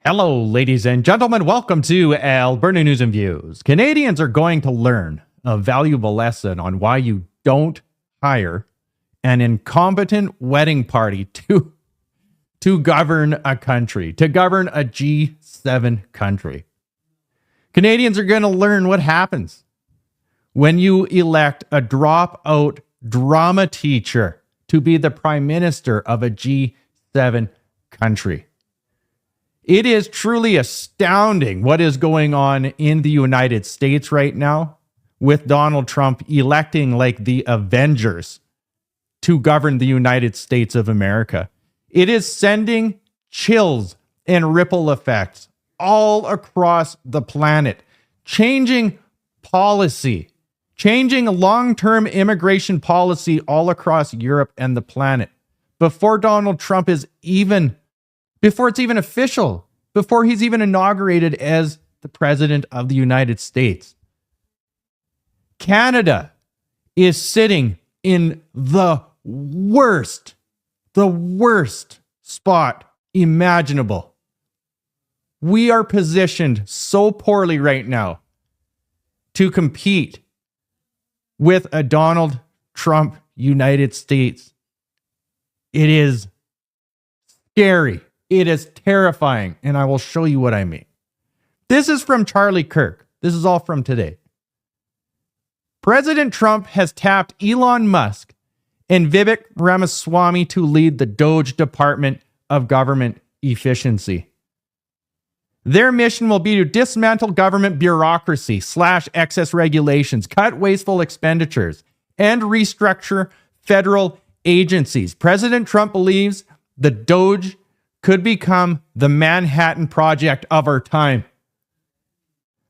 Hello, ladies and gentlemen. Welcome to Alberta News and Views. Canadians are going to learn a valuable lesson on why you don't hire an incompetent wedding party to govern a country, to govern a G7 country. Canadians are going to learn what happens when you elect a dropout drama teacher to be the prime minister of a G7 country. It is truly astounding what is going on in the United States right now with Donald Trump electing like the Avengers to govern the United States of America. It is sending chills and ripple effects all across the planet, changing policy, changing long-term immigration policy all across Europe and the planet. Before Donald Trump before it's even official, before he's even inaugurated as the president of the United States. Canada is sitting in the worst spot imaginable. We are positioned so poorly right now to compete with a Donald Trump United States. It is scary. It is terrifying, and I will show you what I mean. This is from Charlie Kirk. This is all from today. President Trump has tapped Elon Musk and Vivek Ramaswamy to lead the DOGE Department of Government Efficiency. Their mission will be to dismantle government bureaucracy, slash excess regulations, cut wasteful expenditures, and restructure federal agencies. President Trump believes the DOGE could become the Manhattan Project of our time.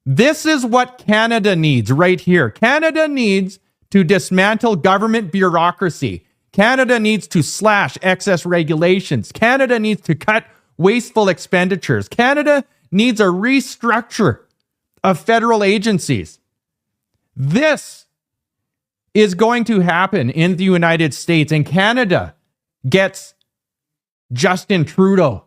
This is what Canada needs right here. Canada needs to dismantle government bureaucracy. Canada needs to slash excess regulations. Canada needs to cut wasteful expenditures. Canada needs a restructure of federal agencies. This is going to happen in the United States, and Canada gets Justin Trudeau.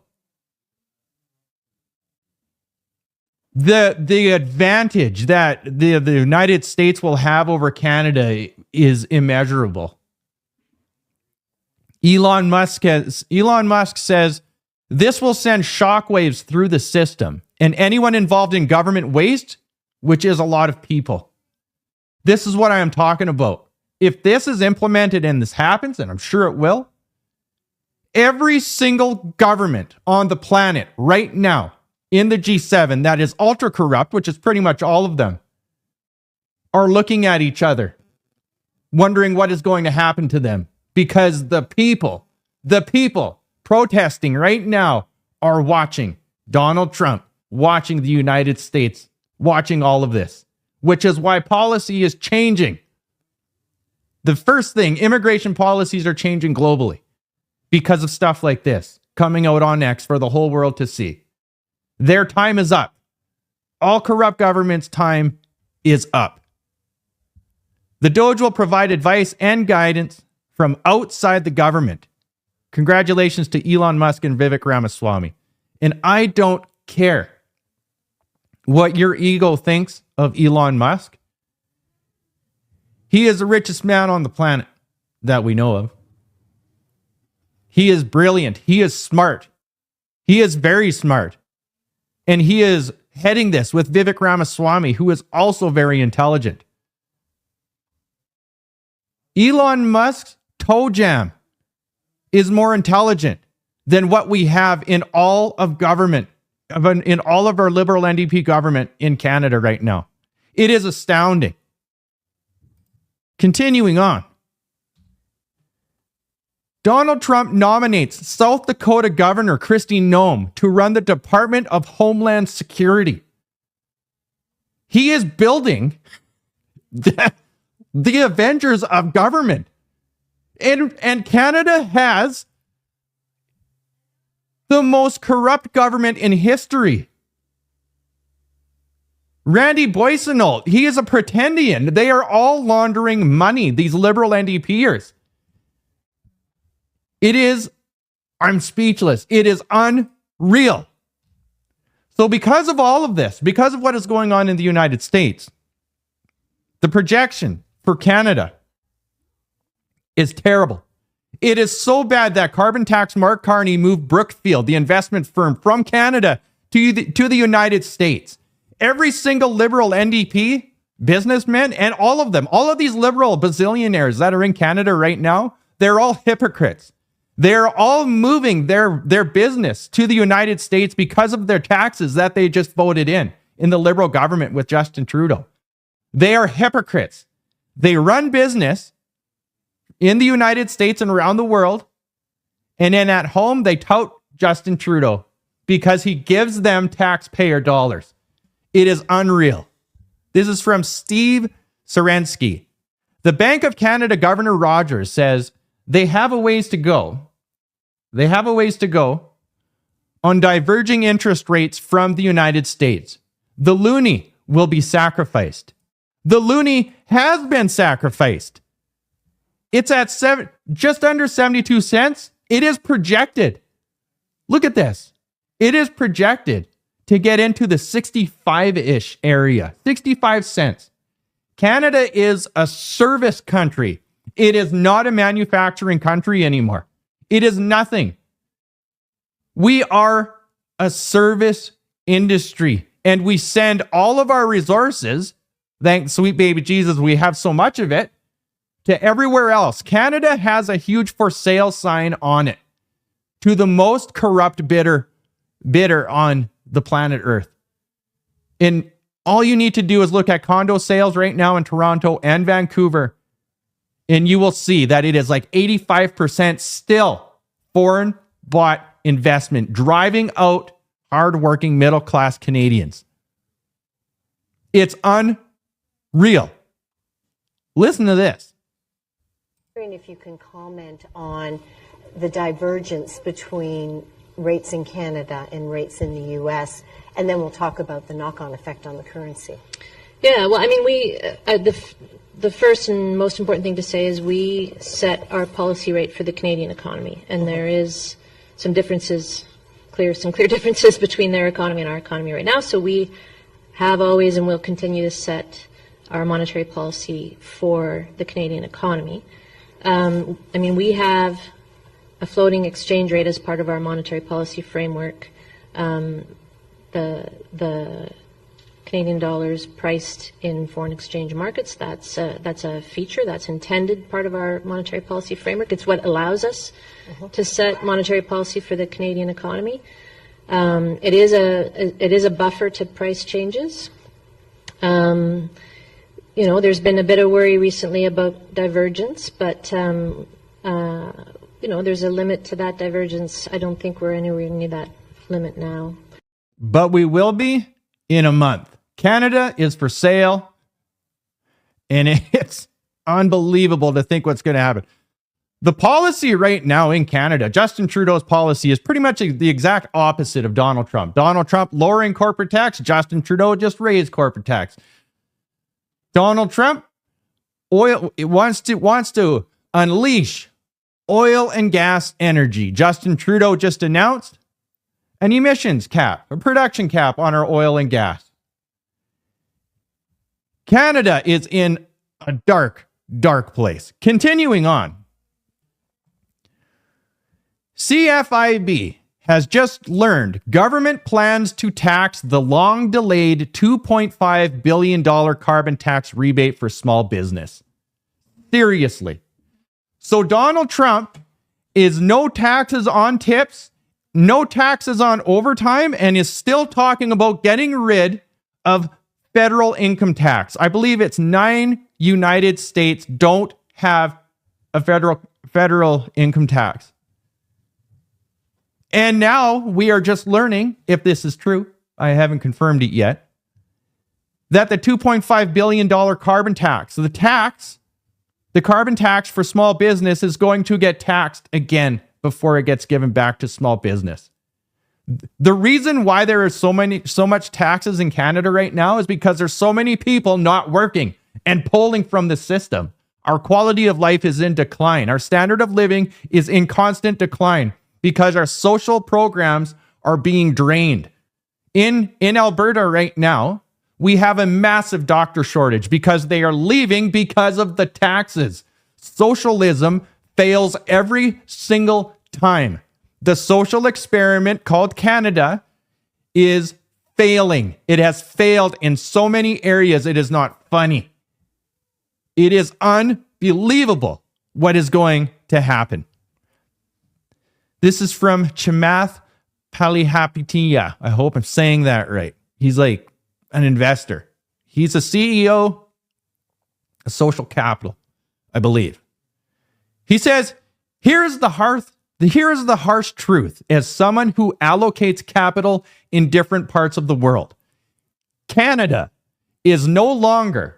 The advantage that the United States will have over Canada is immeasurable. Elon Musk says this will send shockwaves through the system and anyone involved in government waste, which is a lot of people. This is what I am talking about. If this is implemented and this happens, and I'm sure it will, every single government on the planet right now in the G7 that is ultra corrupt, which is pretty much all of them, are looking at each other, wondering what is going to happen to them, because the people protesting right now are watching Donald Trump, watching the United States, watching all of this, which is why policy is changing. The first thing, immigration policies are changing globally because of stuff like this coming out on X for the whole world to see. Their time is up. All corrupt governments' time is up. The DOGE will provide advice and guidance from outside the government. Congratulations to Elon Musk and Vivek Ramaswamy. And I don't care what your ego thinks of Elon Musk. He is the richest man on the planet that we know of. He is brilliant. He is smart. He is very smart. And he is heading this with Vivek Ramaswamy, who is also very intelligent. Elon Musk's toe jam is more intelligent than what we have in all of government, in all of our Liberal NDP government in Canada right now. It is astounding. Continuing on. Donald Trump nominates South Dakota Governor Kristi Noem to run the Department of Homeland Security. He is building the Avengers of government. And Canada has the most corrupt government in history. Randy Boissonnault, he is a pretendian. They are all laundering money, these Liberal NDPers. I'm speechless. It is unreal. So because of all of this, because of what is going on in the United States, the projection for Canada is terrible. It is so bad that carbon tax Mark Carney moved Brookfield, the investment firm, from Canada to the United States. Every single liberal NDP businessman and all of these liberal bazillionaires that are in Canada right now, they're all hypocrites. They're all moving their business to the United States because of their taxes that they just voted in the liberal government with Justin Trudeau. They are hypocrites. They run business in the United States and around the world, and then at home they tout Justin Trudeau because he gives them taxpayer dollars. It is unreal. This is from Steve Serensky. The Bank of Canada Governor Rogers says they have a ways to go. They have a ways to go on diverging interest rates from the United States. The loonie will be sacrificed. The loonie has been sacrificed. It's at just under 72 cents. It is projected. Look at this. It is projected to get into the 65-ish area, 65 cents. Canada is a service country. It is not a manufacturing country anymore. It is nothing. We are a service industry, and we send all of our resources, thank sweet baby Jesus, we have so much of it, to everywhere else. Canada has a huge for sale sign on it to the most corrupt bidder on the planet Earth. And all you need to do is look at condo sales right now in Toronto and Vancouver, and you will see that it is like 85% still foreign bought investment, driving out hardworking middle-class Canadians. It's unreal. Listen to this. If you can comment on the divergence between rates in Canada and rates in the U.S., and then we'll talk about the knock-on effect on the currency. Yeah, well, I mean, the first and most important thing to say is we set our policy rate for the Canadian economy, and there is some clear differences between their economy and our economy right now. So we have always and will continue to set our monetary policy for the Canadian economy. I mean, we have a floating exchange rate as part of our monetary policy framework. The Canadian dollars priced in foreign exchange markets, that's a feature that's intended part of our monetary policy framework. It's what allows us to set monetary policy for the Canadian economy. It is a buffer to price changes. You know, there's been a bit of worry recently about divergence, but you know, there's a limit to that divergence. I don't think we're anywhere near that limit now. But we will be in a month. Canada is for sale, and it's unbelievable to think what's going to happen. The policy right now in Canada, Justin Trudeau's policy, is pretty much the exact opposite of Donald Trump. Donald Trump lowering corporate tax. Justin Trudeau just raised corporate tax. Donald Trump wants to unleash oil and gas energy. Justin Trudeau just announced an emissions cap, a production cap on our oil and gas. Canada is in a dark, dark place. Continuing on. CFIB has just learned government plans to tax the long-delayed $2.5 billion carbon tax rebate for small business. Seriously. So Donald Trump is no taxes on tips, no taxes on overtime, and is still talking about getting rid of federal income tax. I believe it's 9 United States don't have a federal income tax. And now we are just learning, if this is true, I haven't confirmed it yet, that the $2.5 billion carbon tax, the carbon tax for small business is going to get taxed again before it gets given back to small business. The reason why there are so much taxes in Canada right now is because there's so many people not working and pulling from the system. Our quality of life is in decline. Our standard of living is in constant decline because our social programs are being drained. In Alberta right now, we have a massive doctor shortage because they are leaving because of the taxes. Socialism fails every single time. The social experiment called Canada is failing. It has failed in so many areas. It is not funny. It is unbelievable what is going to happen. This is from Chamath Palihapitiya. I hope I'm saying that right. He's like an investor. He's a CEO of Social Capital, I believe. He says, here is the harsh truth as someone who allocates capital in different parts of the world. Canada is no longer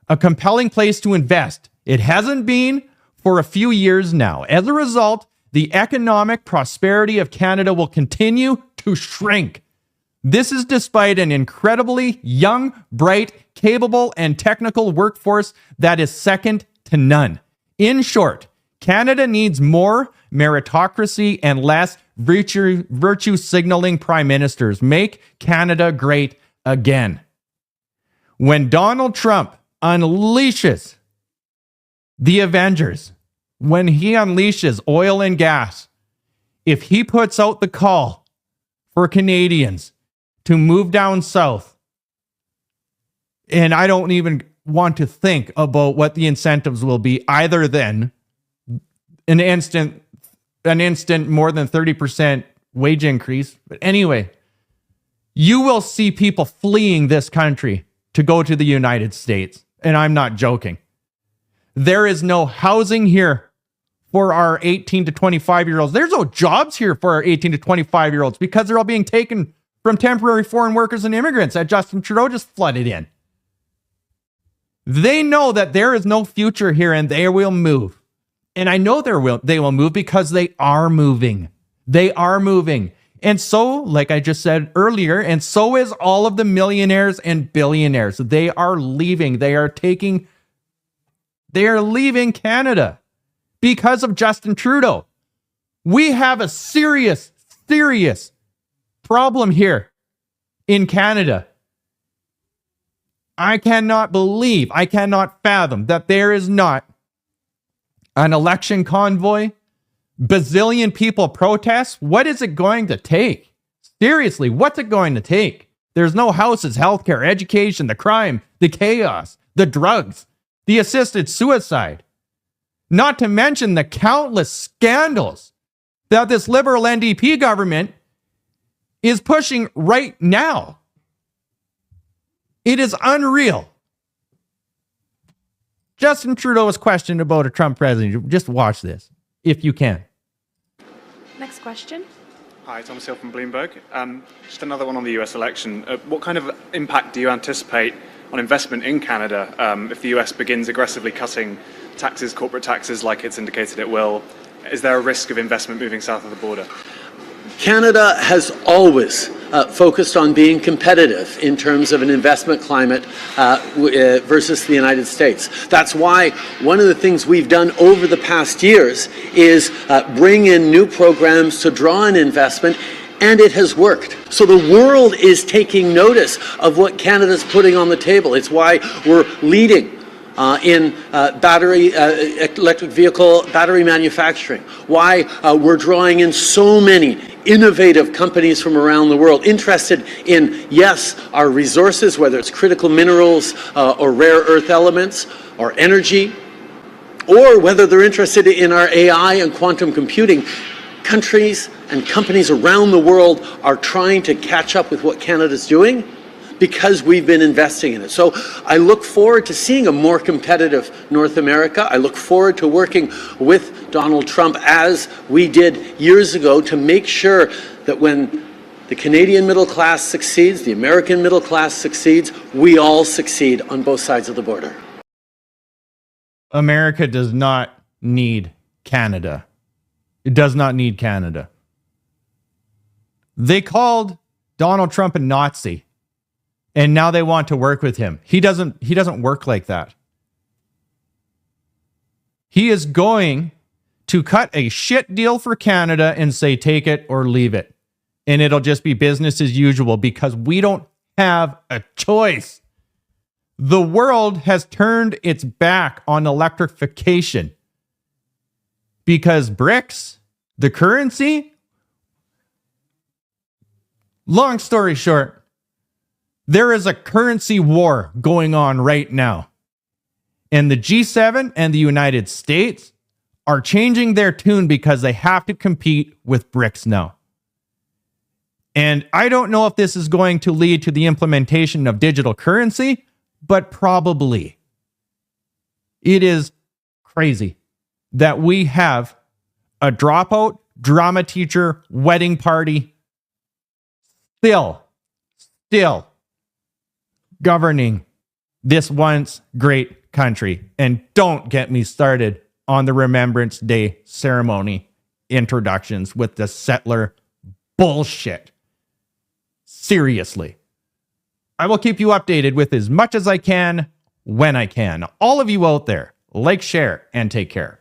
a compelling place to invest. It hasn't been for a few years now. As a result, the economic prosperity of Canada will continue to shrink. This is despite an incredibly young, bright, capable, and technical workforce that is second to none. In short, Canada needs more meritocracy and less virtue signaling prime ministers. Make Canada great again. When Donald Trump unleashes the Avengers, when he unleashes oil and gas, if he puts out the call for Canadians to move down south, and I don't even want to think about what the incentives will be either than an instant more than 30% wage increase. But anyway, you will see people fleeing this country to go to the United States. And I'm not joking. There is no housing here for our 18 to 25-year-olds. There's no jobs here for our 18 to 25-year-olds because they're all being taken from temporary foreign workers and immigrants that Justin Trudeau just flooded in. They know that there is no future here and they will move. And I know they will move because they are moving. They are moving. And so, like I just said earlier, and so is all of the millionaires and billionaires. They are leaving. They are leaving Canada because of Justin Trudeau. We have a serious, serious problem here in Canada. I cannot fathom that there is not an election convoy, bazillion people protest. What is it going to take? Seriously, what's it going to take? There's no houses, healthcare, education, the crime, the chaos, the drugs, the assisted suicide. Not to mention the countless scandals that this Liberal NDP government is pushing right now. It is unreal. Justin Trudeau was questioned about a Trump presidency. Just watch this, if you can. Next question. Hi, Thomas Hill from Bloomberg. Just another one on the US election. What kind of impact do you anticipate on investment in Canada if the US begins aggressively cutting taxes, corporate taxes, like it's indicated it will? Is there a risk of investment moving south of the border? Canada has always focused on being competitive in terms of an investment climate versus the United States. That's why one of the things we've done over the past years is bring in new programs to draw in investment, and it has worked. So the world is taking notice of what Canada's putting on the table. It's why we're leading in electric vehicle battery manufacturing, why we're drawing in so many innovative companies from around the world interested in, yes, our resources, whether it's critical minerals or rare earth elements or energy, or whether they're interested in our AI and quantum computing. Countries and companies around the world are trying to catch up with what Canada's doing because we've been investing in it. So I look forward to seeing a more competitive North America. I look forward to working with Donald Trump as we did years ago to make sure that when the Canadian middle class succeeds, the American middle class succeeds, we all succeed on both sides of the border. America does not need Canada. It does not need Canada. They called Donald Trump a Nazi. And now they want to work with him. He doesn't work like that. He is going to cut a shit deal for Canada and say, take it or leave it. and it'll just be business as usual because we don't have a choice. The world has turned its back on electrification because BRICS, the currency, long story short, there is a currency war going on right now. And the G7 and the United States are changing their tune because they have to compete with BRICS now. And I don't know if this is going to lead to the implementation of digital currency, but probably. It is crazy that we have a dropout drama teacher wedding party still governing this once great country. And don't get me started on the Remembrance Day ceremony introductions with the settler bullshit. Seriously. I will keep you updated with as much as I can when I can. All of you out there, like, share, and take care.